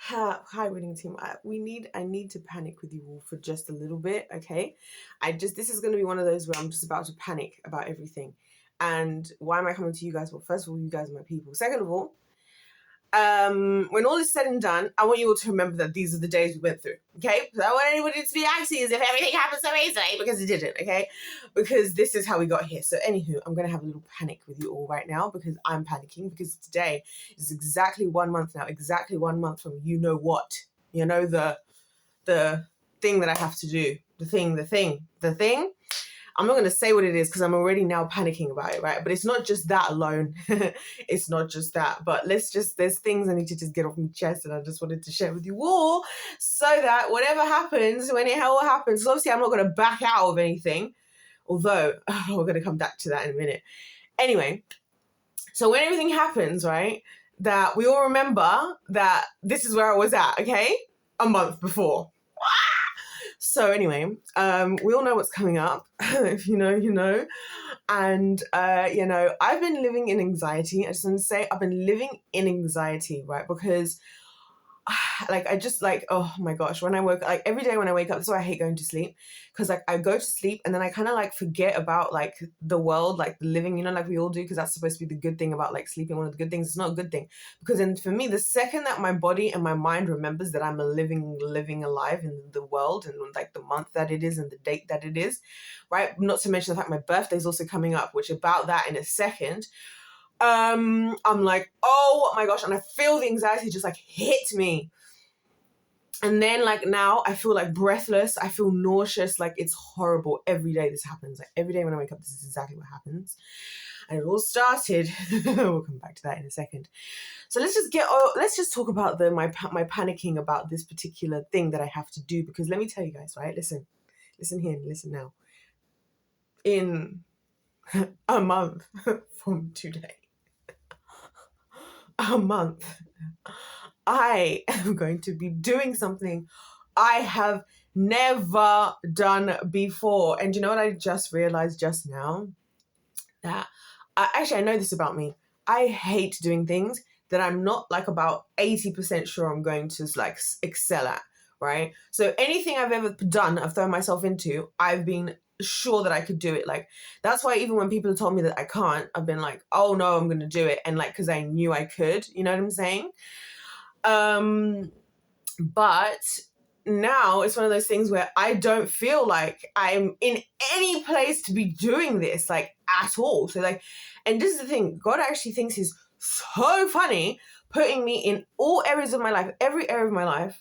Hi, winning team. I need to panic with you all for just a little bit, okay? This is going to be one of those where I'm just about to panic about everything. And why am I coming to you guys? Well, first of all, you guys are my people. Second of all, when all is said and done, I want you all to remember that these are the days we went through, okay? So I want anybody to be acting as if everything happened so easily, because it didn't, okay? Because this is how we got here. So anywho, I'm going to have a little panic with you all right now because I'm panicking because today is exactly 1 month now, exactly 1 month from you know what, you know, the thing that I have to do, the thing. I'm not going to say what it is because I'm already now panicking about it, right? But it's not just that alone. It's not just that. But there's things I need to just get off my chest, and I just wanted to share with you all so that whatever happens, when it all happens, obviously I'm not going to back out of anything. Although, we're going to come back to that in a minute. Anyway, so when everything happens, right, that we all remember that this is where I was at, okay? A month before. So anyway, we all know what's coming up. If you know, you know. And, I've been living in anxiety. I just want to say I've been living in anxiety, right? Because oh my gosh, when I woke, like every day when I wake up, that's why I hate going to sleep. Because like I go to sleep and then I kind of like forget about like the world, like the living, you know, like we all do, because that's supposed to be the good thing about like sleeping. One of the good things, it's not a good thing. Because then for me, the second that my body and my mind remembers that I'm living alive in the world and like the month that it is and the date that it is, right? Not to mention the fact my birthday is also coming up, which about that in a second. I'm like, oh my gosh, and I feel the anxiety just like hit me. And then like now I feel like breathless, I feel nauseous, like it's horrible. Every day this happens. Like every day when I wake up, this is exactly what happens. And it all started, we'll come back to that in a second. So let's just talk about my panicking about this particular thing that I have to do, because let me tell you guys, right? Listen here, listen now. In a month from today, a month, I am going to be doing something I have never done before. And you know what I just realized just now? That I know this about me. I hate doing things that I'm not like about 80% sure I'm going to like excel at, right? So anything I've ever done, I've thrown myself into, I've been sure that I could do it. Like that's why even when people have told me that I can't, I've been like, oh no, I'm gonna do it. And like, because I knew I could, you know what I'm saying? But now it's one of those things where I don't feel like I'm in any place to be doing this, like at all. So like, and this is the thing, God actually thinks he's so funny, putting me in all areas of my life, every area of my life.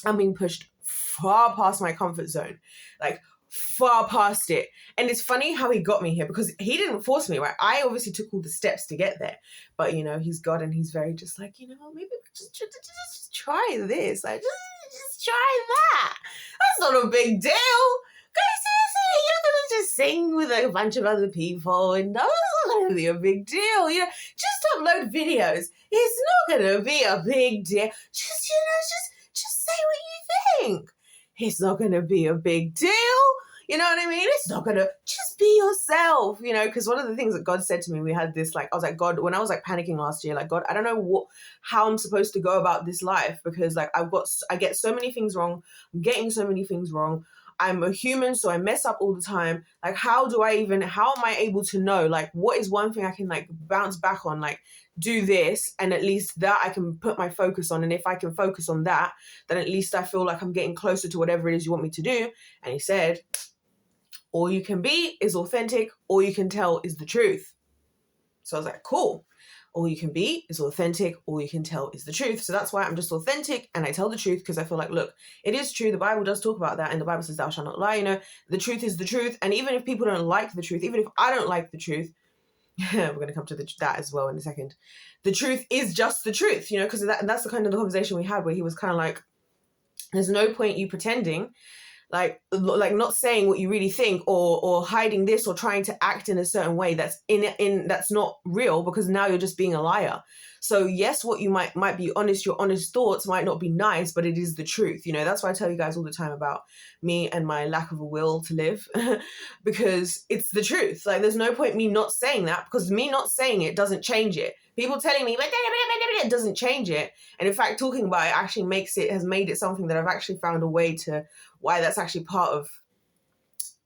I'm being pushed far past my comfort zone, like far past it. And it's funny how he got me here, because he didn't force me, right? I obviously took all the steps to get there, but you know, he's God and he's very just like, you know, maybe just try this, like just try that. That's not a big deal. Guys, seriously, you're gonna just sing with a bunch of other people, and no, it's not gonna be a big deal. You know, just upload videos. It's not gonna be a big deal. Just say what you think. It's not going to be a big deal. You know what I mean? It's not going to, just be yourself, you know, because one of the things that God said to me, we had this, like, I was like, God, when I was like panicking last year, like, God, I don't know how I'm supposed to go about this life, because like I get so many things wrong. I'm getting so many things wrong. I'm a human, so I mess up all the time. Like, how am I able to know, like, what is one thing I can like bounce back on, like, do this, and at least that I can put my focus on. And if I can focus on that, then at least I feel like I'm getting closer to whatever it is you want me to do. And he said, all you can be is authentic. All you can tell is the truth. So I was like, cool. All you can be is authentic. All you can tell is the truth. So that's why I'm just authentic and I tell the truth, because I feel like, look, it is true. The Bible does talk about that, and the Bible says thou shalt not lie. You know, the truth is the truth. And even if people don't like the truth, even if I don't like the truth, we're going to come to that as well in a second. The truth is just the truth, you know, because that's the kind of the conversation we had, where he was kind of like, there's no point you pretending, like not saying what you really think, or hiding this, or trying to act in a certain way that's that's not real, because now you're just being a liar. So yes, what you might be honest, your honest thoughts might not be nice, but it is the truth. You know, that's why I tell you guys all the time about me and my lack of a will to live, because it's the truth. Like, there's no point me not saying that, because me not saying it doesn't change it. People telling me, it doesn't change it. And in fact, talking about it actually has made it something that I've actually found a way to, why that's actually part of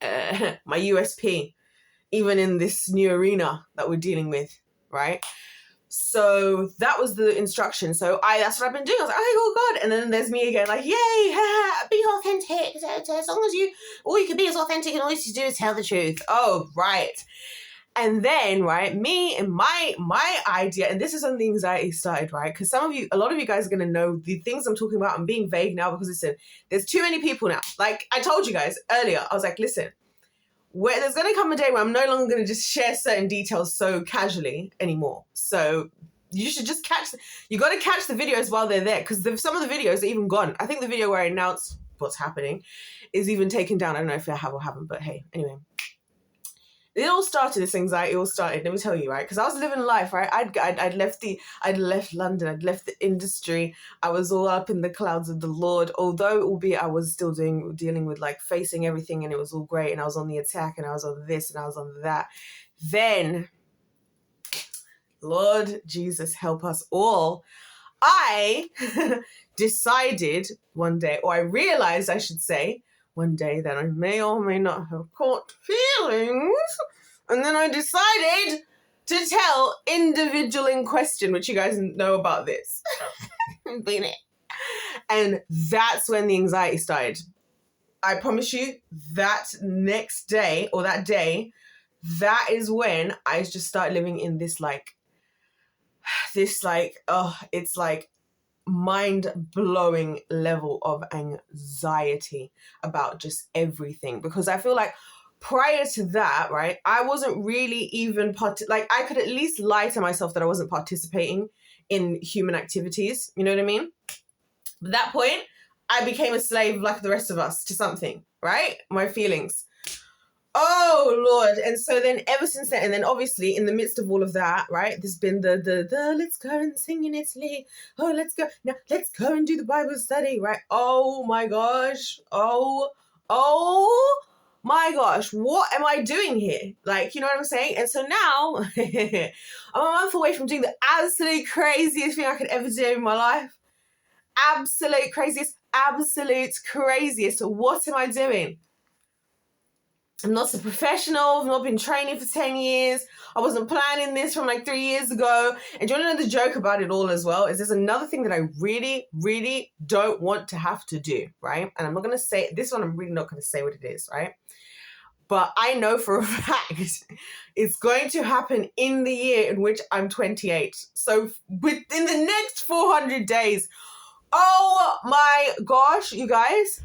my USP, even in this new arena that we're dealing with, right? So that was the instruction. So that's what I've been doing. I was like, oh God. And then there's me again, like, yay, be authentic. As long as all you can be is authentic, and all you do is tell the truth. Oh, right. And then, right, me and my idea, and this is when the anxiety started, right? Because a lot of you guys are going to know the things I'm talking about. I'm being vague now because, listen, there's too many people now. Like I told you guys earlier, I was like, listen, there's going to come a day where I'm no longer going to just share certain details so casually anymore. So you should just you got to catch the videos while they're there, because some of the videos are even gone. I think the video where I announced what's happening is even taken down. I don't know if I have or haven't, but hey, anyway. This anxiety all started, let me tell you, right? Because I was living life, right? I'd left London, I'd left the industry. I was all up in the clouds of the Lord, although albeit I was still dealing with like facing everything, and it was all great, and I was on the attack, and I was on this, and I was on that. Then, Lord Jesus help us all, I decided one day, or I realized I should say, one day that I may or may not have caught feelings. And then I decided to tell individual in question, which you guys know about this. And that's when the anxiety started. I promise you, that next day, or that day, that is when I just started living in it's like mind-blowing level of anxiety about just everything. Because I feel like prior to that, right, I wasn't really even I could at least lie to myself that I wasn't participating in human activities, you know what I mean? But at that point, I became a slave like the rest of us to something, right? My feelings. Oh Lord. And so then ever since then, and then obviously in the midst of all of that, right, there's been the let's go and sing in Italy. Oh, let's go and do the Bible study, right? Oh my gosh. Oh my gosh, what am I doing here? Like, you know what I'm saying? And so now I'm a month away from doing the absolute craziest thing I could ever do in my life. Absolute craziest. What am I doing? I'm not a professional. I've not been training for 10 years. I wasn't planning this from like 3 years ago. And do you want to know the joke about it all as well? Is there's another thing that I really, really don't want to have to do, right? And I'm not going to say, this one I'm really not going to say what it is, right? But I know for a fact it's going to happen in the year in which I'm 28. So within the next 400 days. Oh my gosh, you guys.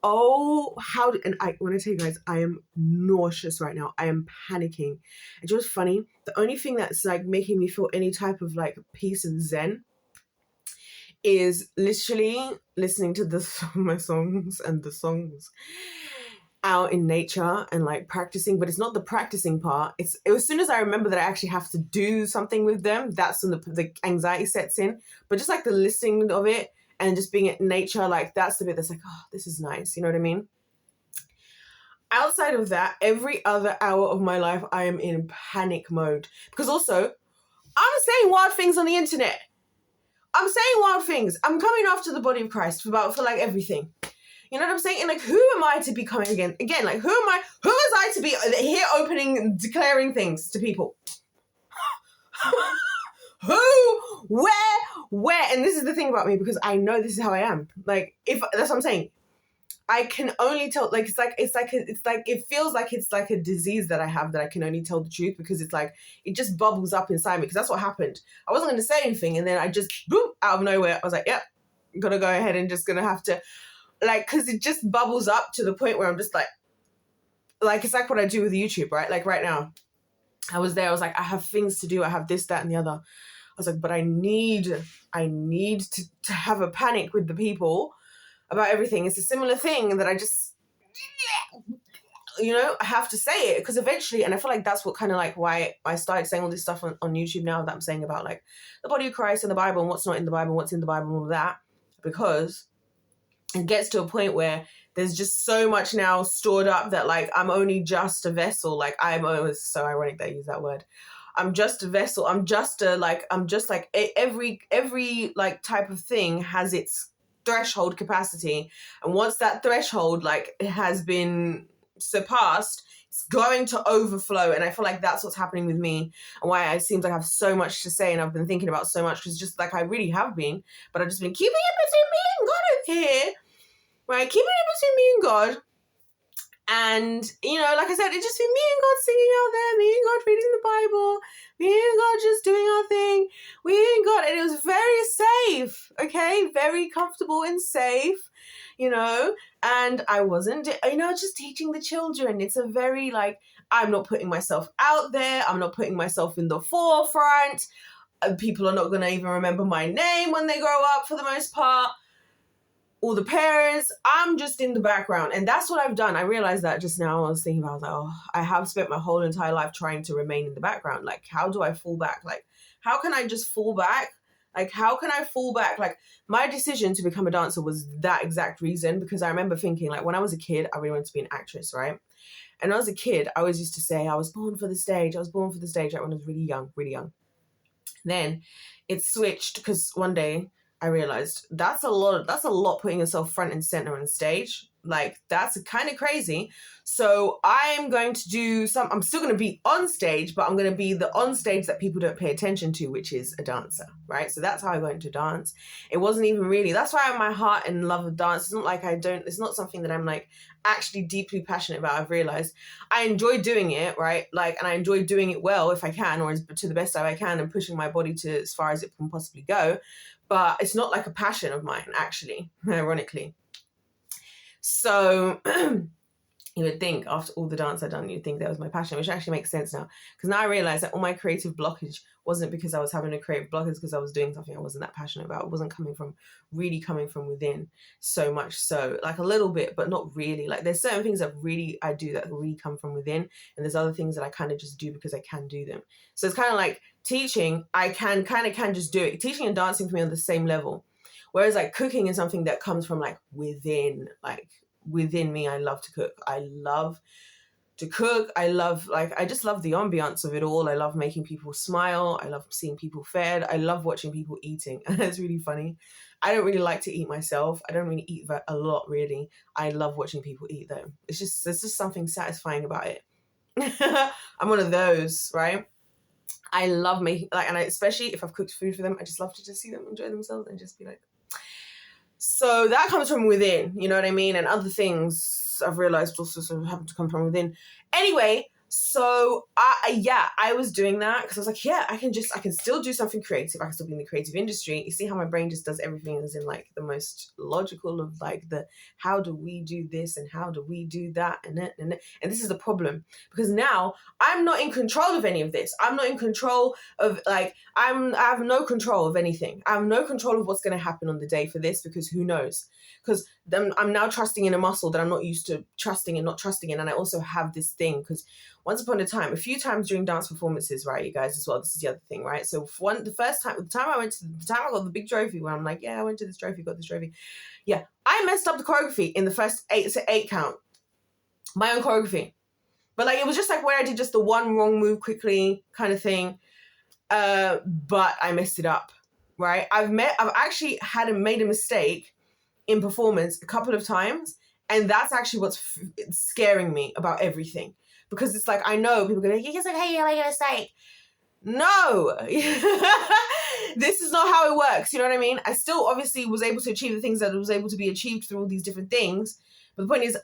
And I want to tell you guys, I am nauseous right now. I am panicking. And you know what's funny? The only thing that's like making me feel any type of like peace and zen is literally listening to my songs and the songs out in nature and like practicing. But it's not the practicing part. It's as soon as I remember that I actually have to do something with them, that's when the anxiety sets in. But just like the listening of it, and just being in nature, like that's the bit that's like, oh, this is nice. You know what I mean? Outside of that, every other hour of my life, I am in panic mode. Because also, I'm saying wild things on the internet. I'm saying wild things. I'm coming after the body of Christ for like everything. You know what I'm saying? And like, who am I to be coming again? Again, like, who was I to be here opening, declaring things to people? Who, where? And this is the thing about me, because I know this is how I am. Like, that's what I'm saying. I can only tell, like, it feels like it's like a disease that I have, that I can only tell the truth, because it's like, it just bubbles up inside me, because that's what happened. I wasn't going to say anything, and then I just, boom, out of nowhere, I was like, yep, gotta go ahead and just gonna have to, like, because it just bubbles up to the point where I'm just like, it's like what I do with YouTube, right? Like right now, I was like, I have things to do, I have this, that, and the other. I was like, but I need to have a panic with the people about everything. It's a similar thing that I just, you know, I have to say it, because eventually, and I feel like that's what kind of like why I started saying all this stuff on YouTube now that I'm saying about like the body of Christ and the Bible and what's not in the Bible, what's in the Bible and all of that, because it gets to a point where there's just so much now stored up that like I'm only just a vessel. Like it's so ironic that I use that word. I'm just a vessel. I'm just every like type of thing has its threshold capacity. And once that threshold like has been surpassed, it's going to overflow. And I feel like that's what's happening with me, and why it seems like I have so much to say and I've been thinking about so much, because just like I really have been, but I've just been keeping it between me and God over here. Right? Keeping it between me and God. And, you know, like I said, it's just been me and God singing out there, me and God reading the Bible, me and God just doing our thing, we and God, and it was very safe, okay? Very comfortable and safe, you know? And I wasn't, you know, just teaching the children. It's a very, like, I'm not putting myself out there, I'm not putting myself in the forefront, people are not going to even remember my name when they grow up for the most part. All the parents, I'm just in the background. And that's what I've done. I realized that just now. I was thinking about, like, oh, I have spent my whole entire life trying to remain in the background. Like, how do I fall back? Like, how can I just fall back? Like, how can I fall back? Like, my decision to become a dancer was that exact reason, because I remember thinking, like, when I was a kid, I really wanted to be an actress, right? And when I was a kid, I always used to say, I was born for the stage. I was born for the stage, like when I was really young, really young. Then it switched because one day I realized that's a lot putting yourself front and center on stage. Like, that's kind of crazy. So I'm going to I'm still going to be on stage, but I'm going to be the on stage that people don't pay attention to, which is a dancer, right? So that's how I went into dance. It wasn't even really, that's why my heart and love of dance, it's not like it's not something that I'm like actually deeply passionate about. I've realized I enjoy doing it, right? Like, and I enjoy doing it well if I can, or to the best that I can, and pushing my body to as far as it can possibly go. But it's not like a passion of mine, actually, ironically. So you would think after all the dance I'd done, you'd think that was my passion, which actually makes sense now. Because now I realize that all my creative blockage wasn't because I was having a creative blockage, because I was doing something I wasn't that passionate about. It wasn't coming from within so much. So like a little bit, but not really. Like there's certain things that I do that really come from within. And there's other things that I kind of just do because I can do them. So it's kind of like teaching, I can just do it. Teaching and dancing for me on the same level. Whereas like cooking is something that comes from like within me. I love to cook. I love to cook. I just love the ambiance of it all. I love making people smile. I love seeing people fed. I love watching people eating. It's really funny. I don't really like to eat myself. I don't really eat a lot, really. I love watching people eat though. There's just something satisfying about it. I'm one of those, right? I love making, like, and especially if I've cooked food for them, I just love to just see them enjoy themselves and just be like, so that comes from within, you know what I mean? And other things I've realized also sort of happen to come from within. Anyway, so I was doing that because I was like, yeah, I can still do something creative. I can still be in the creative industry. You see how my brain just does everything as in like the most logical of like the, how do we do this and how do we do that? And this is the problem, because now I'm not in control of any of this. I'm not in control of like, I have no control of anything. I have no control of what's going to happen on the day for this, because who knows? Because I'm now trusting in a muscle that I'm not used to trusting and not trusting in. And I also have this thing, because once upon a time, a few times during dance performances, right, you guys as well, this is the other thing, right? So the time I got the big trophy, where I'm like, yeah, I went to this trophy, got this trophy. Yeah, I messed up the choreography in the first 8 count. My own choreography. But like, it was just like where I did just the one wrong move quickly kind of thing. But I messed it up, right? I've actually made a mistake in performance a couple of times, and that's actually what's scaring me about everything, because it's like, I know people are gonna, you're like, hey, I got a mistake. No, this is not how it works. You know what I mean? I still obviously was able to achieve the things that was able to be achieved through all these different things. But the point is,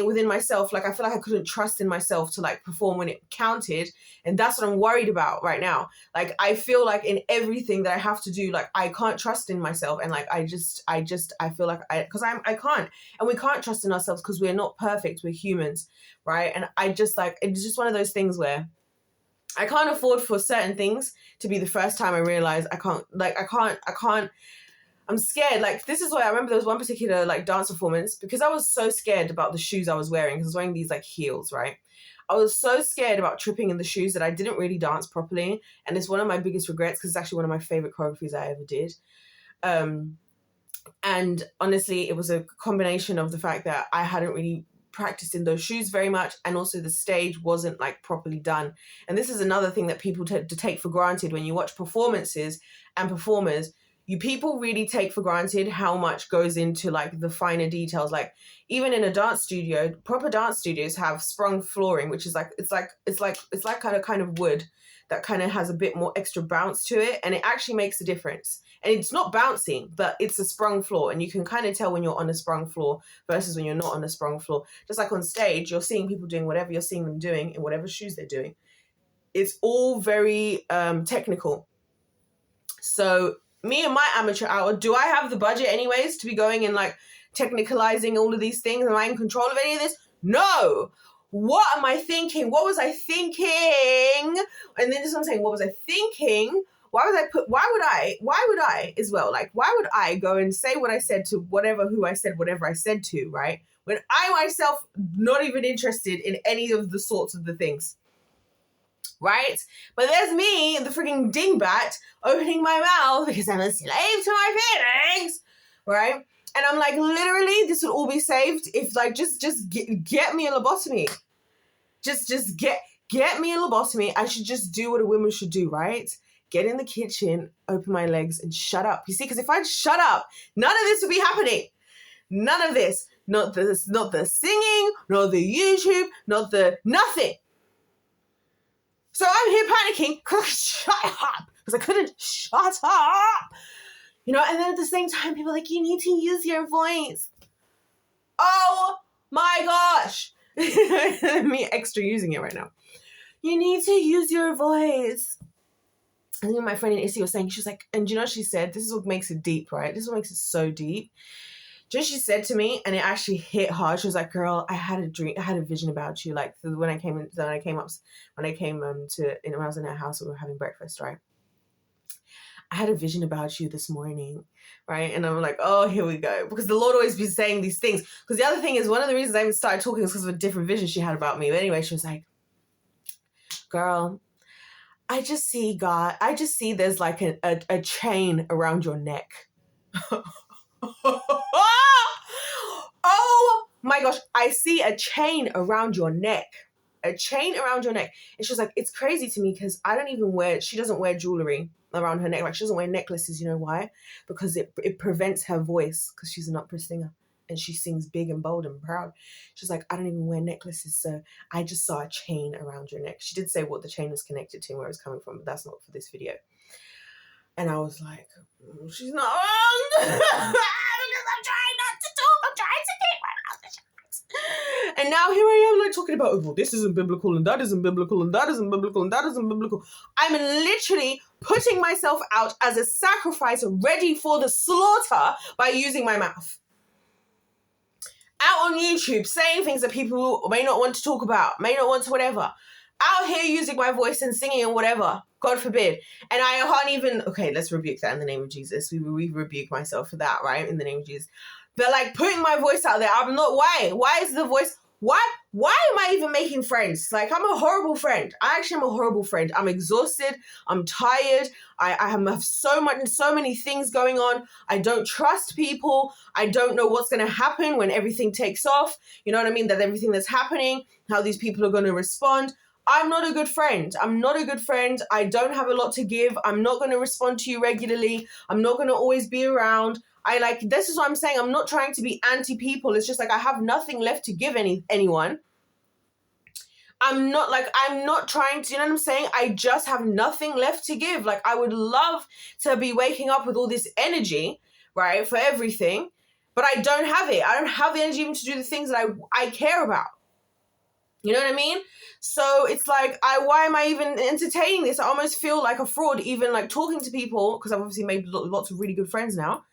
within myself, like, I feel like I couldn't trust in myself to like perform when it counted. And that's what I'm worried about right now. Like, I feel like in everything that I have to do, like, I can't trust in myself. And like, I feel like I can't, and we can't trust in ourselves because we're not perfect. We're humans. Right. And I just like, it's just one of those things where I can't afford for certain things to be the first time I realize I can't, I'm scared. Like, this is why I remember there was one particular like dance performance, because I was so scared about the shoes I was wearing, because I was wearing these like heels, right? I was so scared about tripping in the shoes that I didn't really dance properly. And it's one of my biggest regrets, because it's actually one of my favorite choreographies I ever did. And honestly, it was a combination of the fact that I hadn't really practiced in those shoes very much, and also the stage wasn't like properly done. And this is another thing that people tend to take for granted when you watch performances and performers. People really take for granted how much goes into like the finer details. Like even in a dance studio, proper dance studios have sprung flooring, which is like it's like kind of wood that kind of has a bit more extra bounce to it, and it actually makes a difference. And it's not bouncing, but it's a sprung floor, and you can kind of tell when you're on a sprung floor versus when you're not on a sprung floor. Just like on stage, you're seeing people doing whatever you're seeing them doing in whatever shoes they're doing. It's all very technical. So me and my amateur hour, do I have the budget anyways to be going and like technicalizing all of these things? Am I in control of any of this? No. What am I thinking? What was I thinking? And then this is what I'm saying. What was I thinking? Why would I as well? Like, why would I go and say what I said to whatever I said to, right? When I myself not even interested in any of the sorts of the things. Right? But there's me, the freaking dingbat, opening my mouth because I'm a slave to my feelings, right? And I'm like, literally, this would all be saved if, like, just get me a lobotomy. Just get me a lobotomy. I should just do what a woman should do, right? Get in the kitchen, open my legs, and shut up. You see, because if I'd shut up, none of this would be happening. None of this. Not the singing, not the YouTube, not the nothing. So I'm here panicking because shut up, because I couldn't shut up, you know. And then at the same time, people are like, you need to use your voice. Oh my gosh, me extra using it right now. You need to use your voice. I think my friend in Issy was saying, she was like, and you know, she said, this is what makes it deep, right? This is what makes it so deep. Just she said to me, and it actually hit hard. She was like, "Girl, I had a dream. I had a vision about you. Like when I came to when I was in our house, we were having breakfast, right? I had a vision about you this morning, right?" And I'm like, "Oh, here we go," because the Lord always be saying these things. Because the other thing is, one of the reasons I even started talking is because of a different vision she had about me. But anyway, she was like, "Girl, I just see God. I just see there's like a chain around your neck." Oh my gosh, I see a chain around your neck. A chain around your neck. And she was like, it's crazy to me because she doesn't wear jewelry around her neck. Like she doesn't wear necklaces. You know why? Because it prevents her voice, because she's an opera singer and she sings big and bold and proud. She's like, I don't even wear necklaces, so I just saw a chain around your neck. She did say what the chain was connected to and where it was coming from, but that's not for this video. And I was like, she's not wrong. Because I'm trying not to talk. I'm trying to keep my mouth shut. And now here I am, like, talking about, well, this isn't biblical, and that isn't biblical, and that isn't biblical, and that isn't biblical. I'm literally putting myself out as a sacrifice ready for the slaughter by using my mouth. Out on YouTube, saying things that people may not want to talk about, may not want to whatever. Out here using my voice and singing and whatever. God forbid. And I can't even, okay, let's rebuke that in the name of Jesus. We rebuke myself for that, right? In the name of Jesus. But like putting my voice out there, I'm not, why? Why is the voice, why am I even making friends? Like I'm a horrible friend. I actually am a horrible friend. I'm exhausted. I'm tired. I have so many things going on. I don't trust people. I don't know what's going to happen when everything takes off. You know what I mean? That everything that's happening, how these people are going to respond. I'm not a good friend. I'm not a good friend. I don't have a lot to give. I'm not going to respond to you regularly. I'm not going to always be around. This is what I'm saying. I'm not trying to be anti-people. It's just like I have nothing left to give anyone. I'm not trying to, you know what I'm saying? I just have nothing left to give. Like I would love to be waking up with all this energy, right, for everything, but I don't have it. I don't have the energy even to do the things that I care about. You know what I mean? So it's like, why am I even entertaining this? I almost feel like a fraud, even like talking to people, because I've obviously made lots of really good friends now.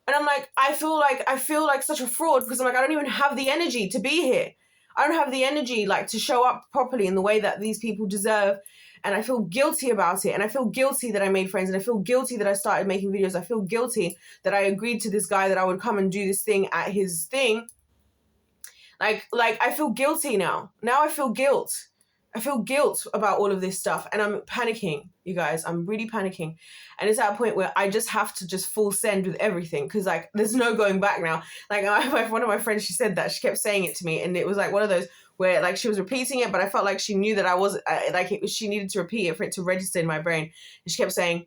And I'm like, I feel like such a fraud because I'm like, I don't even have the energy to be here. I don't have the energy like to show up properly in the way that these people deserve. And I feel guilty about it. And I feel guilty that I made friends. And I feel guilty that I started making videos. I feel guilty that I agreed to this guy that I would come and do this thing at his thing. Like I feel guilty now. Now I feel guilt. I feel guilt about all of this stuff, and I'm panicking, you guys. I'm really panicking. And it's at a point where I just have to just full send with everything, because like there's no going back now. Like one of my friends, she said that, she kept saying it to me, and it was like one of those where like she was repeating it, but I felt like she knew that I was she needed to repeat it for it to register in my brain. And she kept saying,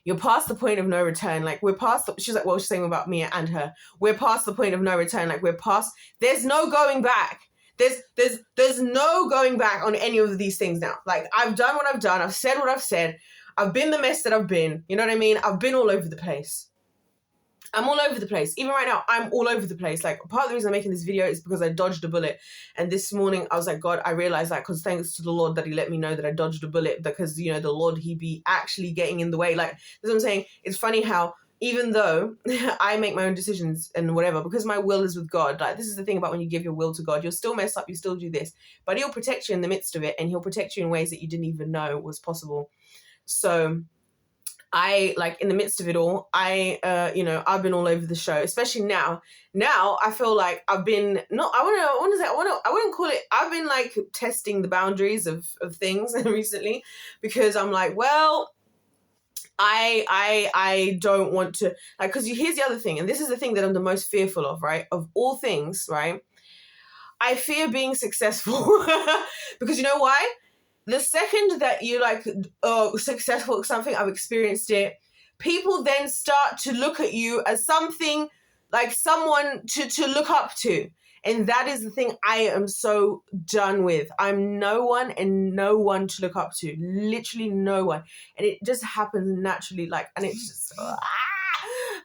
you're past the point of no return. Like we're past she's like, well, she's saying about me and her. We're past the point of no return. Like there's no going back. There's no going back on any of these things now. Like I've done what I've done. I've said what I've said. I've been the mess that I've been. You know what I mean? I've been all over the place. I'm all over the place. Even right now, I'm all over the place. Like part of the reason I'm making this video is because I dodged a bullet. And this morning I was like, God, I realized that because thanks to the Lord that he let me know that I dodged a bullet, because, you know, the Lord, he be actually getting in the way. Like, that's what I'm saying. It's funny how even though I make my own decisions and whatever, because my will is with God, like this is the thing about when you give your will to God, you'll still mess up, you still do this, but he'll protect you in the midst of it, and he'll protect you in ways that you didn't even know was possible. So I, like, in the midst of it all, I've been all over the show, especially now. Now I feel like I've been, I wouldn't call it, I've been like testing the boundaries of things recently, because I'm like, well, I don't want to, like, because here's the other thing, and this is the thing that I'm the most fearful of, right? Of all things, right? I fear being successful. Because you know why? The second that you're like successful at something, I've experienced it, people then start to look at you as something, like someone to look up to. And that is the thing I am so done with. I'm no one and no one to look up to. Literally no one. And it just happens naturally. Like, and it's just,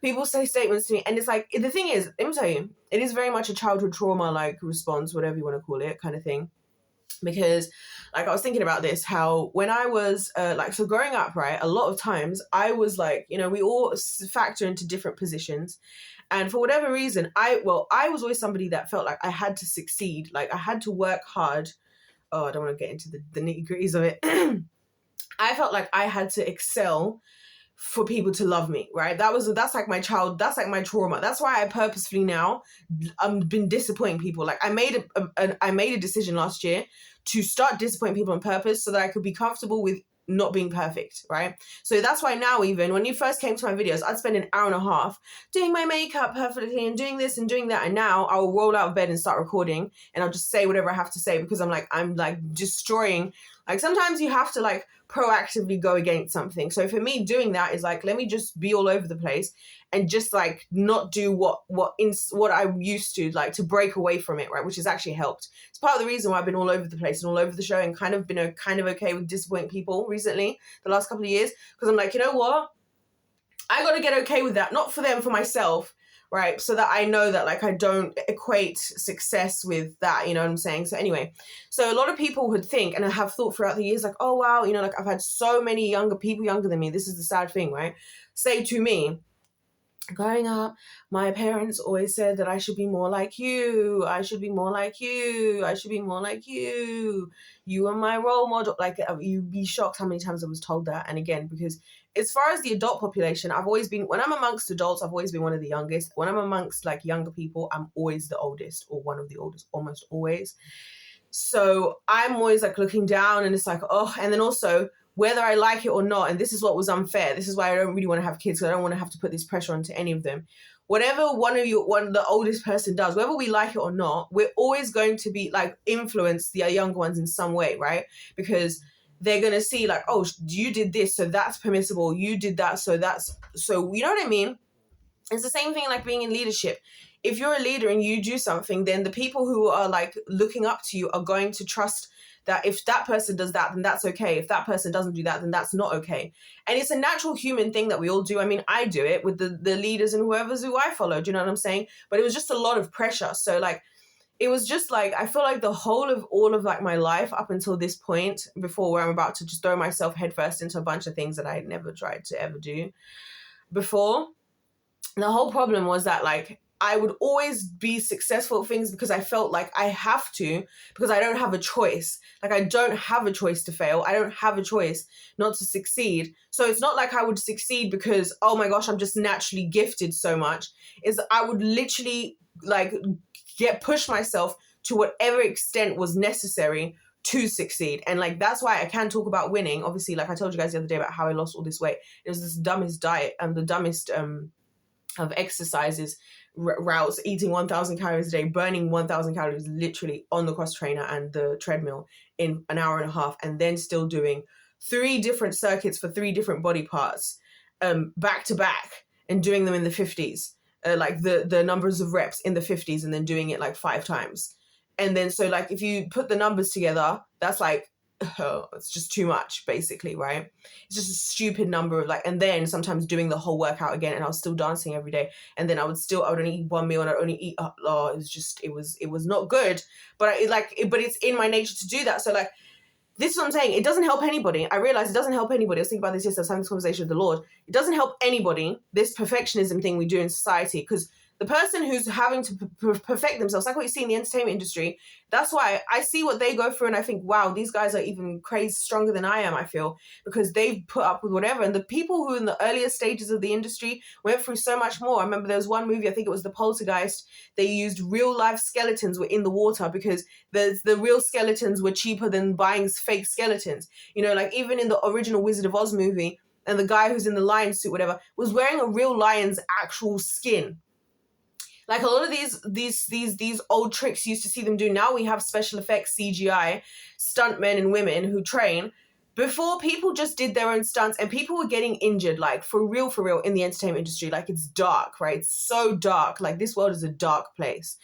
people say statements to me. And it's like, the thing is, let me tell you, it is very much a childhood trauma, like response, whatever you want to call it, kind of thing. Because like I was thinking about this, how when I was so growing up, right, a lot of times I was like, you know, we all factor into different positions. And for whatever reason, I was always somebody that felt like I had to succeed. Like I had to work hard. Oh, I don't want to get into the nitty gritties of it. I felt like I had to excel for people to love me, right? That's like my trauma. That's why I purposefully now been disappointing people. Like I made a decision last year to start disappointing people on purpose so that I could be comfortable with not being perfect, right? So that's why now, even when you first came to my videos, I'd spend an hour and a half doing my makeup perfectly and doing this and doing that, and now I'll roll out of bed and start recording, and I'll just say whatever I have to say, because I'm like destroying. Like sometimes you have to like proactively go against something. So for me, doing that is like, let me just be all over the place and just like not do what I used to, like to break away from it, right? Which has actually helped. It's part of the reason why I've been all over the place and all over the show, and kind of been okay with disappointing people recently, the last couple of years, because I'm like, you know what? I got to get okay with that, not for them, for myself, right? So that I know that like I don't equate success with that, you know what I'm saying? So anyway, so a lot of people would think, and I have thought throughout the years, like, oh wow, you know, like I've had so many people younger than me, this is the sad thing, right? Say to me, growing up, my parents always said that I should be more like you. I should be more like you. I should be more like you. You are my role model. Like, you'd be shocked how many times I was told that. And again, because as far as the adult population, I've always been, when I'm amongst adults, I've always been one of the youngest. When I'm amongst like younger people, I'm always the oldest, or one of the oldest, almost always. So I'm always like looking down, and it's like, oh, and then also, whether I like it or not, and this is what was unfair. This is why I don't really want to have kids, because I don't want to have to put this pressure onto any of them. Whatever the oldest person does, whether we like it or not, we're always going to be like influence the younger ones in some way, right? Because they're going to see like, oh, you did this, so that's permissible. You did that, so you know what I mean? It's the same thing like being in leadership. If you're a leader and you do something, then the people who are like looking up to you are going to trust that if that person does that, then that's okay. If that person doesn't do that, then that's not okay. And it's a natural human thing that we all do. I mean, I do it with the leaders and who I follow. Do you know what I'm saying? But it was just a lot of pressure. So like, it was just like, I feel like the whole of all of like my life up until this point, before where I'm about to just throw myself headfirst into a bunch of things that I had never tried to ever do before. The whole problem was that like, I would always be successful at things because I felt like I have to, because I don't have a choice. Like I don't have a choice to fail. I don't have a choice not to succeed. So it's not like I would succeed because, oh my gosh, I'm just naturally gifted so much. Is I would literally like push myself to whatever extent was necessary to succeed. And like, that's why I can talk about winning. Obviously, like I told you guys the other day about how I lost all this weight. It was this dumbest diet and the dumbest of exercises routes, eating 1,000 calories a day, burning 1,000 calories literally on the cross trainer and the treadmill in an hour and a half, and then still doing 3 different circuits for 3 different body parts back to back, and doing them in the 50s, like the numbers of reps in the 50s, and then doing it like 5 times. And then so like if you put the numbers together, that's like, it's just too much, basically, right? It's just a stupid number of like, and then sometimes doing the whole workout again, and I was still dancing every day, and then I would only eat 1 meal, and I'd only eat it was not good, but but it's in my nature to do that. So like, this is what I'm saying. It doesn't help anybody. I realize it doesn't help anybody. I was thinking about this yesterday. I was having this conversation with the Lord. It doesn't help anybody, this perfectionism thing we do in society, because the person who's having to perfect themselves, like what you see in the entertainment industry, that's why I see what they go through and I think, wow, these guys are even crazy stronger than I am, I feel, because they've put up with whatever. And the people who in the earlier stages of the industry went through so much more. I remember there was one movie, I think it was The Poltergeist, they used real life skeletons were in the water because the real skeletons were cheaper than buying fake skeletons. You know, like even in the original Wizard of Oz movie, and the guy who's in the lion suit, whatever, was wearing a real lion's actual skin. Like a lot of these old tricks you used to see them do. Now we have special effects, CGI, stuntmen and women who train. Before, people just did their own stunts and people were getting injured, like for real, in the entertainment industry. Like it's dark, right? It's so dark. Like this world is a dark place.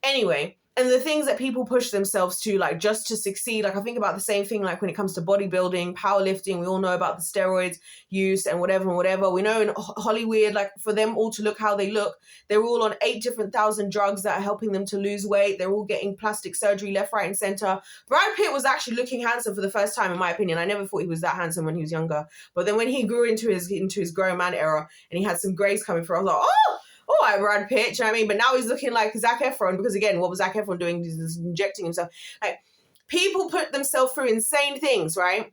Anyway, and the things that people push themselves to, like just to succeed, like I think about the same thing, like when it comes to bodybuilding, powerlifting, we all know about the steroids use and whatever. We know in Hollywood, like for them all to look how they look, they're all on 8 different thousand drugs that are helping them to lose weight. They're all getting plastic surgery left, right, and center. Brad Pitt was actually looking handsome for the first time, in my opinion. I never thought he was that handsome when he was younger. But then when he grew into his grown man era and he had some grace coming through, I was like, oh, all right, Brad Pitt, you know what I mean? But now he's looking like Zac Efron, because again, what was Zac Efron doing? He's injecting himself. Like, people put themselves through insane things, right?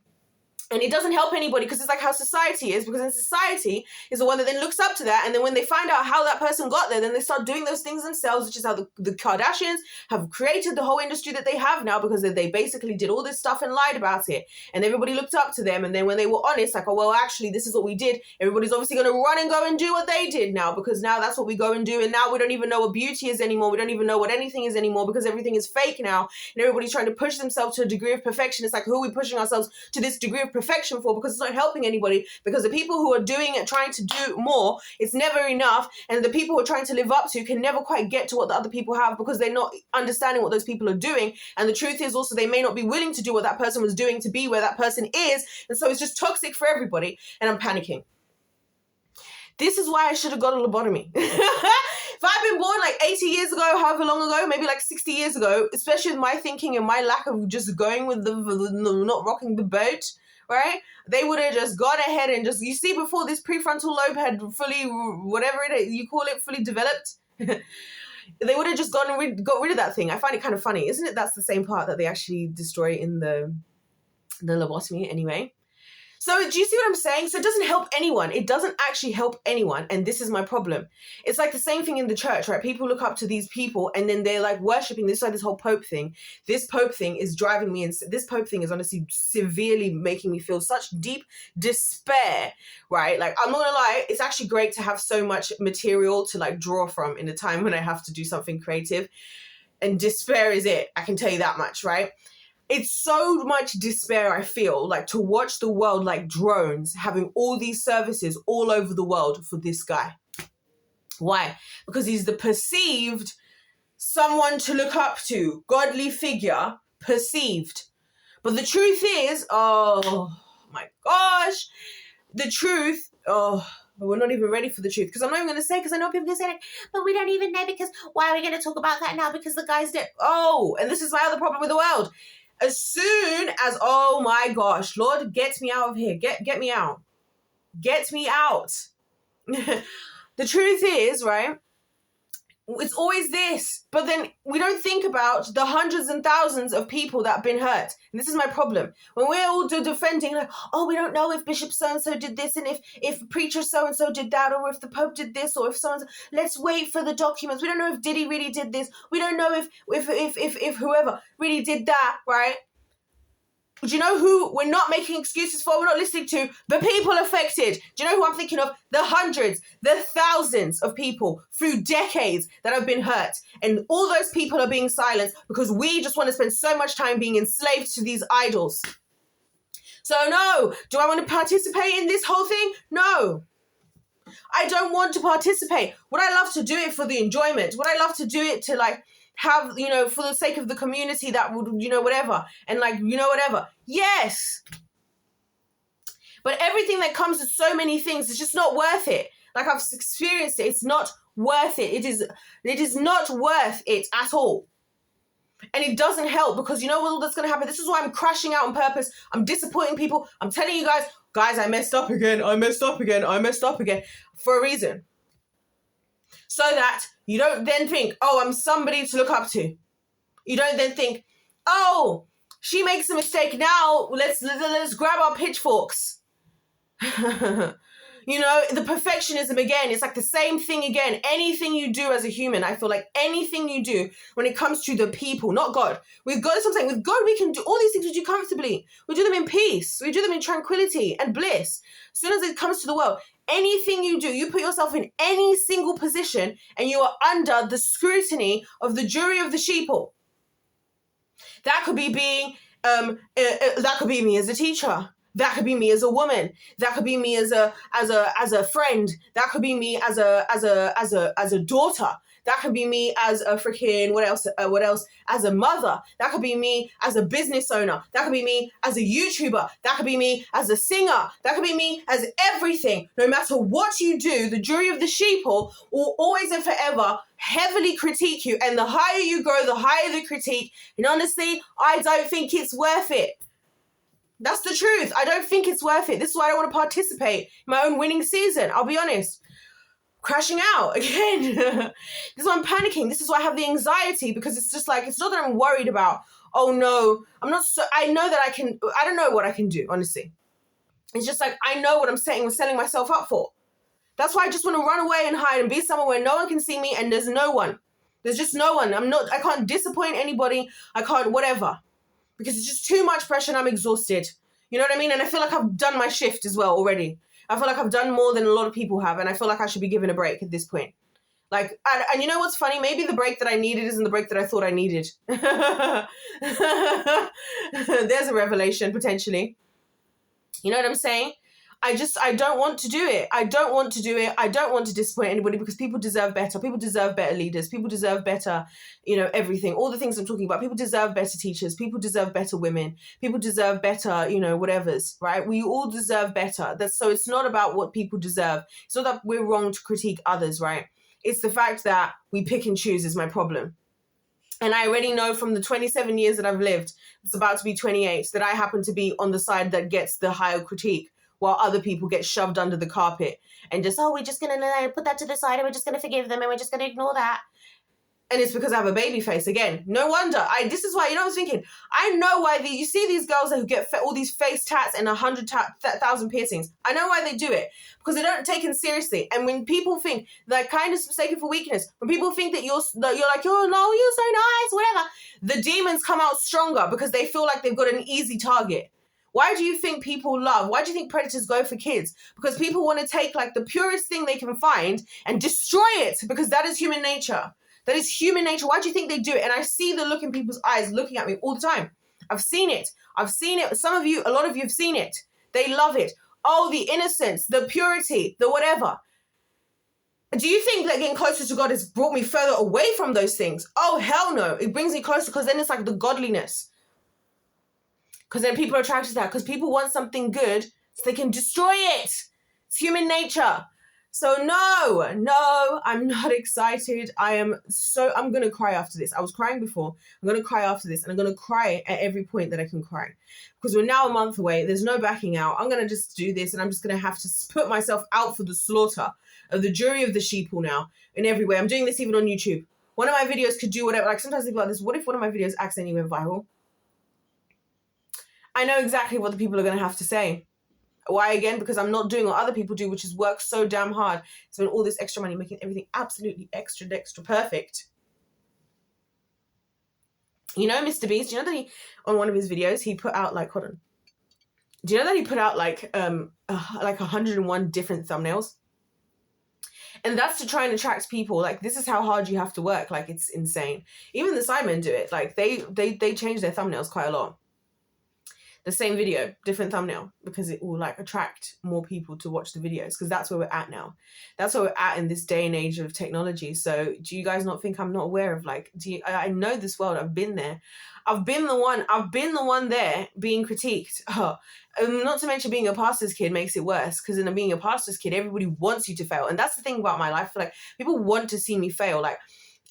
And it doesn't help anybody, because it's like how society is, because in society is the one that then looks up to that, and then when they find out how that person got there, then they start doing those things themselves, which is how the Kardashians have created the whole industry that they have now, because they basically did all this stuff and lied about it, and everybody looked up to them, and then when they were honest, like, oh, well, actually, this is what we did, everybody's obviously going to run and go and do what they did now, because now that's what we go and do, and now we don't even know what beauty is anymore, we don't even know what anything is anymore, because everything is fake now, and everybody's trying to push themselves to a degree of perfection. It's like, who are we pushing ourselves to this degree of perfection for? Because it's not helping anybody, because the people who are doing it, trying to do more, it's never enough, and the people who are trying to live up to can never quite get to what the other people have, because they're not understanding what those people are doing. And the truth is also, they may not be willing to do what that person was doing to be where that person is, and so it's just toxic for everybody, and I'm panicking. This is why I should have got a lobotomy. If I'd been born like 80 years ago, however long ago, maybe like 60 years ago, especially with my thinking and my lack of just going with the not rocking the boat, right? They would have just gone ahead and just, you see, before this prefrontal lobe had fully, whatever it is, you call it, fully developed, they would have just got rid of that thing. I find it kind of funny, isn't it? That's the same part that they actually destroy in the lobotomy anyway. So do you see what I'm saying? So it doesn't help anyone. It doesn't actually help anyone. And this is my problem. It's like the same thing in the church, right? People look up to these people and then they're like worshiping this, like this whole Pope thing. This Pope thing is driving me insane. This Pope thing is honestly severely making me feel such deep despair, right? Like, I'm not gonna lie, it's actually great to have so much material to like draw from in a time when I have to do something creative. And despair is it. I can tell you that much, right? It's so much despair, I feel, like to watch the world like drones, having all these services all over the world for this guy. Why? Because he's the perceived someone to look up to, godly figure, perceived. But the truth is, oh my gosh, the truth, we're not even ready for the truth, because I'm not even going to say, because I know people can say, like, but we don't even know, because why are we going to talk about that now? Because the guy's dead. Oh, and this is my other problem with the world. As soon as, oh my gosh, Lord, get me out of here. Get me out. Get me out. The truth is, right, it's always this. But then we don't think about the hundreds and thousands of people that have been hurt. And this is my problem. When we're all defending, like, oh, we don't know if Bishop so-and-so did this, and if preacher so-and-so did that, or if the Pope did this, or if someone's, let's wait for the documents. We don't know if Diddy really did this. We don't know if whoever really did that, right? Do you know who we're not making excuses for? We're not listening to the people affected. Do you know who I'm thinking of? The hundreds, the thousands of people through decades that have been hurt. And all those people are being silenced because we just want to spend so much time being enslaved to these idols. So no, do I want to participate in this whole thing? No. I don't want to participate. Would I love to do it for the enjoyment? Would I love to do it to like have, you know, for the sake of the community that would, you know, whatever, and like, you know, whatever? Yes. But everything that comes with so many things is just not worth it. Like, I've experienced it. It's not worth it. It is not worth it at all. And it doesn't help because you know what that's going to happen? This is why I'm crashing out on purpose. I'm disappointing people. I'm telling you guys, I messed up again. I messed up again for a reason. So that you don't then think, oh, I'm somebody to look up to. You don't then think, oh, she makes a mistake now. Let's grab our pitchforks. You know, the perfectionism again. It's like the same thing again. Anything you do as a human, I feel like anything you do when it comes to the people, not God. With God, something with God, we can do all these things we do comfortably. We do them in peace. We do them in tranquility and bliss. As soon as it comes to the world, anything you do, you put yourself in any single position and you are under the scrutiny of the jury of the sheeple. That could be being, that could be me as a teacher. That could be me as a woman. That could be me as a friend. That could be me as a daughter. That could be me as a freaking what else? As a mother. That could be me as a business owner. That could be me as a YouTuber. That could be me as a singer. That could be me as everything. No matter what you do, the jury of the sheeple will always and forever heavily critique you. And the higher you go, the higher the critique. And honestly, I don't think it's worth it. That's the truth. I don't think it's worth it. This is why I don't want to participate in my own winning season. I'll be honest. Crashing out again. This is why I'm panicking. This is why I have the anxiety, because it's just like, it's not that I'm worried about, oh no, I'm not so, I know that I don't know what I can do, honestly. It's just like, I know what I'm selling myself up for. That's why I just want to run away and hide and be somewhere where no one can see me and there's no one. There's just no one. I can't disappoint anybody. I can't whatever. Because it's just too much pressure and I'm exhausted. You know what I mean? And I feel like I've done my shift as well already. I feel like I've done more than a lot of people have. And I feel like I should be given a break at this point. Like, and you know what's funny? Maybe the break that I needed isn't the break that I thought I needed. There's a revelation, potentially. You know what I'm saying? I don't want to do it. I don't want to do it. I don't want to disappoint anybody because people deserve better. People deserve better leaders. People deserve better, you know, everything. All the things I'm talking about. People deserve better teachers. People deserve better women. People deserve better, you know, whatevers, right? We all deserve better. So it's not about what people deserve. It's not that we're wrong to critique others, right? It's the fact that we pick and choose is my problem. And I already know from the 27 years that I've lived, it's about to be 28, that I happen to be on the side that gets the higher critique, while other people get shoved under the carpet and just, oh, we're just going to put that to the side and we're just going to forgive them and we're just going to ignore that. And it's because I have a baby face again. No wonder. This is why, you know what I was thinking? I know why you see these girls who get all these face tats and 100,000 piercings. I know why they do it. Because they don't take it seriously. And when people think that kindness is mistaken for weakness, when people think that you're like, oh no, you're so nice, whatever, the demons come out stronger because they feel like they've got an easy target. Why do you think people love? Why do you think predators go for kids? Because people want to take like the purest thing they can find and destroy it, because that is human nature. That is human nature. Why do you think they do it? And I see the look in people's eyes looking at me all the time. I've seen it. Some of you, a lot of you have seen it. They love it. Oh, the innocence, the purity, the whatever. Do you think that getting closer to God has brought me further away from those things? Oh, hell no. It brings me closer because then it's like the godliness. Because then people are attracted to that. Because people want something good so they can destroy it. It's human nature. So no, I'm not excited. I'm going to cry after this. I was crying before. I'm going to cry after this. And I'm going to cry at every point that I can cry. Because we're now a month away. There's no backing out. I'm going to just do this. And I'm just going to have to put myself out for the slaughter of the jury of the sheeple now. In every way. I'm doing this even on YouTube. One of my videos could do whatever. Like sometimes I think about this. What if one of my videos accidentally went viral? I know exactly what the people are going to have to say. Why again? Because I'm not doing what other people do, which is work so damn hard, spend all this extra money making everything absolutely extra perfect. You know, Mr. Beast, you know that he, on one of his videos, he put out like, hold on. Do you know that he put out like 101 different thumbnails? And that's to try and attract people. Like, this is how hard you have to work. Like, it's insane. Even the Sidemen do it. Like, they change their thumbnails quite a lot. The same video, different thumbnail, because it will like attract more people to watch the videos, because that's where we're at now. That's where we're at in this day and age of technology. So do you guys not think I'm not aware of like, I know this world, I've been there. I've been the one there being critiqued. Not to mention being a pastor's kid makes it worse, because in being a pastor's kid, everybody wants you to fail. And that's the thing about my life. Like, people want to see me fail. Like,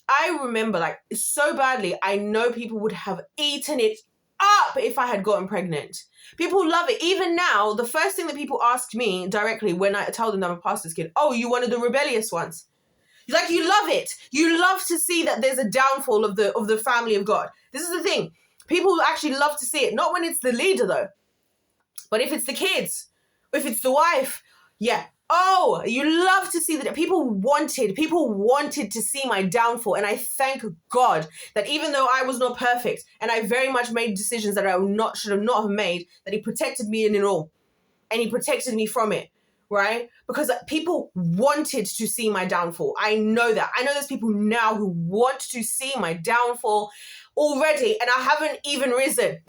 I remember like so badly, I know people would have eaten it up if I had gotten pregnant. People love it. Even now, the first thing that people ask me directly when I tell them I'm a pastor's kid, oh, you one of the rebellious ones. Like, you love it. You love to see that there's a downfall of the family of God. This is the thing. People actually love to see it. Not when it's the leader though, but if it's the kids, if it's the wife, yeah. Oh, you love to see that. People wanted to see my downfall. And I thank God that even though I was not perfect and I very much made decisions that I should have not have made, that he protected me in it all. And he protected me from it, right? Because people wanted to see my downfall. I know that. I know there's people now who want to see my downfall already, and I haven't even risen.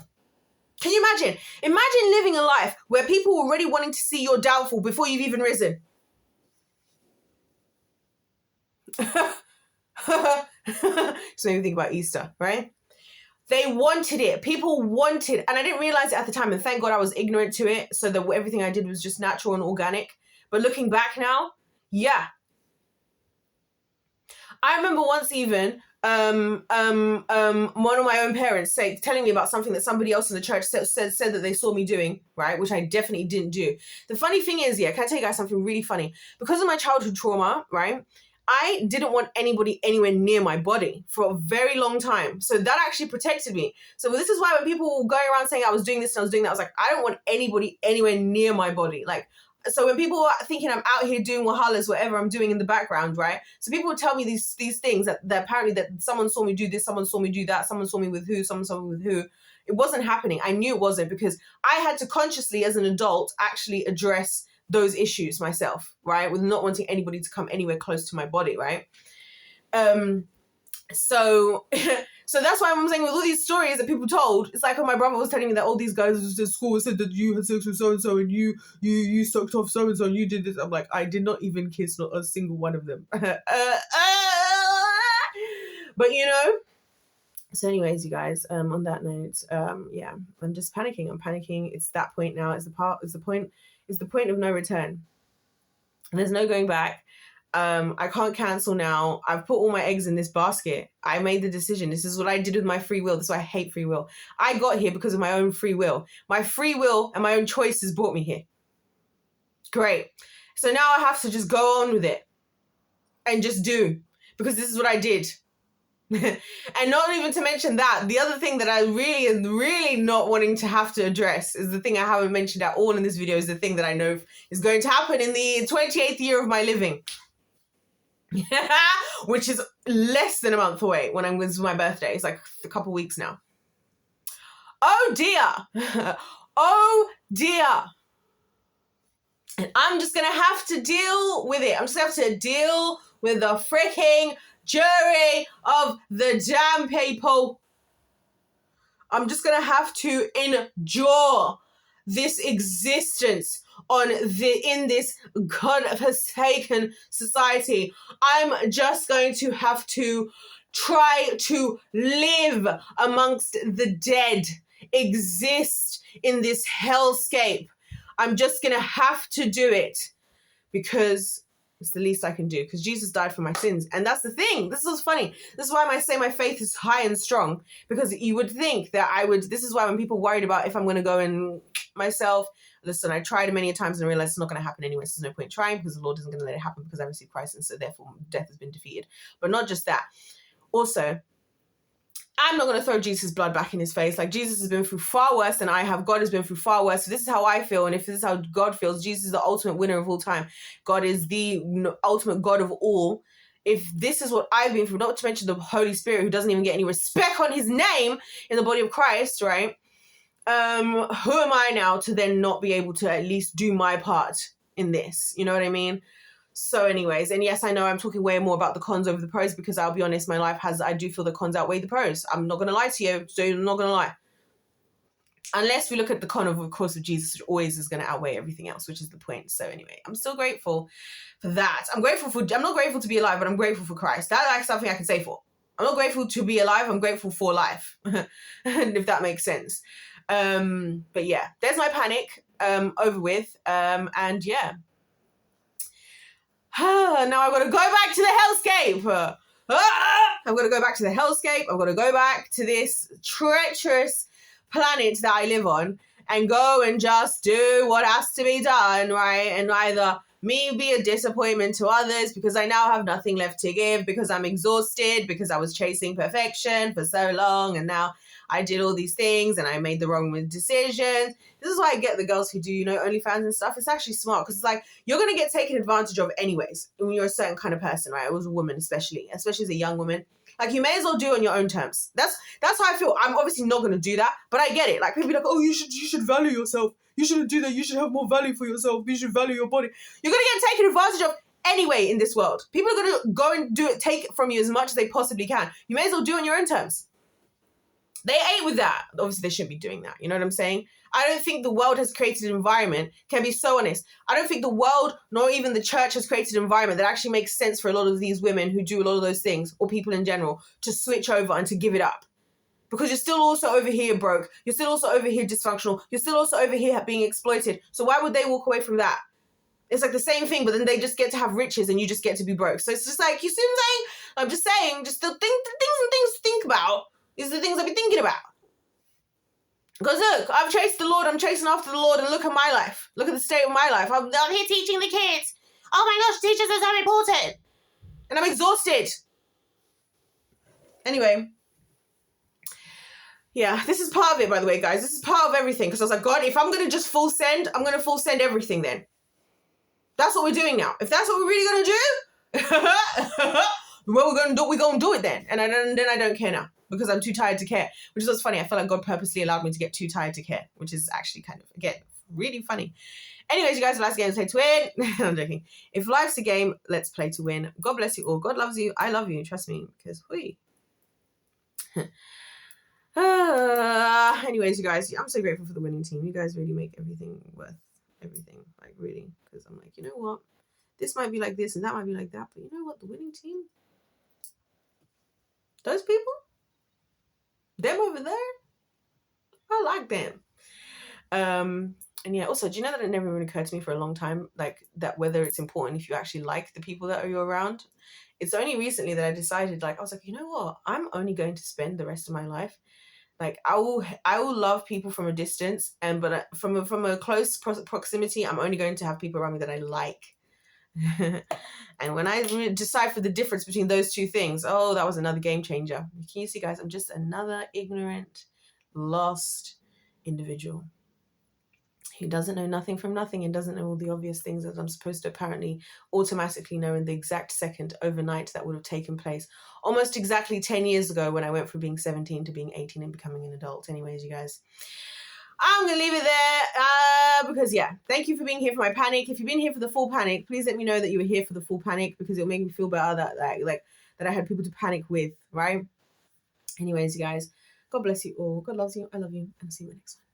Can you imagine? Imagine living a life where people are already wanting to see your downfall before you've even risen. Just made me think about Easter, right? They wanted it. People wanted, and I didn't realize it at the time, and thank God I was ignorant to it, so that everything I did was just natural and organic. But looking back now, yeah. I remember once even one of my own parents telling me about something that somebody else in the church said that they saw me doing, right? Which I definitely didn't do. The funny thing is, yeah, can I tell you guys something really funny? Because of my childhood trauma, right? I didn't want anybody anywhere near my body for a very long time. So that actually protected me. So this is why when people were going around saying I was doing this and I was doing that, I was like, I don't want anybody anywhere near my body. Like, so when people are thinking I'm out here doing wahalas, whatever I'm doing in the background, right? So people would tell me these things that apparently that someone saw me do this, someone saw me do that, someone saw me with who, someone saw me with who. It wasn't happening. I knew it wasn't, because I had to consciously, as an adult, actually address those issues myself, right? With not wanting anybody to come anywhere close to my body, right? So that's why I'm saying with all these stories that people told, it's like when my brother was telling me that all these guys at school said that you had sex with so-and-so and you sucked off so-and-so and you did this. I'm like, I did not even kiss not a single one of them. But you know, so anyways, you guys, on that note, yeah, I'm just panicking. I'm panicking. It's that point now. It's the point of no return. There's no going back. I can't cancel now. I've put all my eggs in this basket. I made the decision. This is what I did with my free will. This is why I hate free will. I got here because of my own free will. My free will and my own choices brought me here. Great. So now I have to just go on with it and just do, because this is what I did. And not even to mention that, the other thing that I really am really not wanting to have to address is the thing I haven't mentioned at all in this video, is the thing that I know is going to happen in the 28th year of my living. Which is less than a month away. When it was my birthday, it's like a couple weeks now. Oh dear. Oh dear. And I'm just gonna have to deal with it. I'm just gonna have to deal with the freaking jury of the damn people. I'm just gonna have to endure this existence in this God-forsaken society. I'm just going to have to try to live amongst the dead, exist in this hellscape. I'm just going to have to do it, because it's the least I can do, because Jesus died for my sins. And that's the thing. This is funny. This is why I say my faith is high and strong, because you would think that this is why when people worried about if I'm going to go and myself, listen, I tried many times and realized it's not going to happen anyway. So there's no point trying, because the Lord isn't going to let it happen, because I received Christ, and so therefore death has been defeated. But not just that. Also, I'm not going to throw Jesus' blood back in his face. Like, Jesus has been through far worse than I have. God has been through far worse. So this is how I feel. And if this is how God feels, Jesus is the ultimate winner of all time. God is the ultimate God of all. if this is what I've been through, not to mention the Holy Spirit, who doesn't even get any respect on his name in the body of Christ, right? Who am I now to then not be able to at least do my part in this? You know what I mean? So anyways, and yes, I know I'm talking way more about the cons over the pros, because I'll be honest, my life I do feel the cons outweigh the pros. I'm not going to lie to you, so I'm not going to lie. Unless we look at the con of course, of Jesus, which always is going to outweigh everything else, which is the point. So anyway, I'm still grateful for that. I'm not grateful to be alive, but I'm grateful for Christ. That's like something I can say for. I'm not grateful to be alive, I'm grateful for life. And if that makes sense. But yeah, there's my panic over with. And yeah. Now I've got to go back to the hellscape. I'm going to go back to the hellscape. I'm going to go back to this treacherous planet that I live on and go and just do what has to be done, right? And either me be a disappointment to others because I now have nothing left to give, because I'm exhausted, because I was chasing perfection for so long and now I did all these things and I made the wrong decisions. This is why I get the girls who do, OnlyFans and stuff. It's actually smart, because it's like, you're going to get taken advantage of anyways when you're a certain kind of person, right? It was a woman, especially as a young woman. Like, you may as well do it on your own terms. That's how I feel. I'm obviously not going to do that, but I get it. Like, people be like, oh, you should value yourself. You shouldn't do that. You should have more value for yourself. You should value your body. You're going to get taken advantage of anyway in this world. People are going to go and take it from you as much as they possibly can. You may as well do it on your own terms. They ain't with that. Obviously, they shouldn't be doing that. You know what I'm saying? I don't think the world has created an environment, can be so honest. I don't think the world, nor even the church, has created an environment that actually makes sense for a lot of these women who do a lot of those things, or people in general, to switch over and to give it up. Because you're still also over here broke. You're still also over here dysfunctional. You're still also over here being exploited. So why would they walk away from that? It's like the same thing, but then they just get to have riches and you just get to be broke. So it's just like, you see what I'm saying? I'm just saying, just the things to think about. These are the things I've been thinking about. Because look, I've chased the Lord, I'm chasing after the Lord, and look at my life. Look at the state of my life. I'm here teaching the kids. Oh my gosh, teachers are so important. And I'm exhausted. Anyway. Yeah, this is part of it, by the way, guys. This is part of everything. Because I was like, God, if I'm going to just full send, I'm going to full send everything then. That's what we're doing now. If that's what we're really going to do, what we're going to do it then. And then I don't care now. Because I'm too tired to care. Which is what's funny. I feel like God purposely allowed me to get too tired to care. Which is actually kind of, again, really funny. Anyways, you guys, life's a game, play to win. I'm joking. If life's a game, let's play to win. God bless you all. God loves you. I love you. Trust me. Because, anyways, you guys, I'm so grateful for the winning team. You guys really make everything worth everything. Like, really. Because I'm like, you know what? This might be like this and that might be like that. But you know what? The winning team? Those people? Them over there, I like them. And yeah, also, do you know that it never even occurred to me for a long time, like, that whether it's important if you actually like the people that are you around? It's only recently that I decided, like, I was like, you know what? I'm only going to spend the rest of my life. Like, I will love people from a distance, but from a close proximity, I'm only going to have people around me that I like. And when I decipher the difference between those two things, oh, that was another game changer. Can you see, guys? I'm just another ignorant, lost individual who doesn't know nothing from nothing and doesn't know all the obvious things that I'm supposed to apparently automatically know in the exact second overnight that would have taken place almost exactly 10 years ago when I went from being 17 to being 18 and becoming an adult. Anyways, you guys, I'm going to leave it there because, yeah, thank you for being here for my panic. If you've been here for the full panic, please let me know that you were here for the full panic, because it'll make me feel better that I had people to panic with, right? Anyways, you guys, God bless you all. God loves you. I love you. And I'll see you in the next one.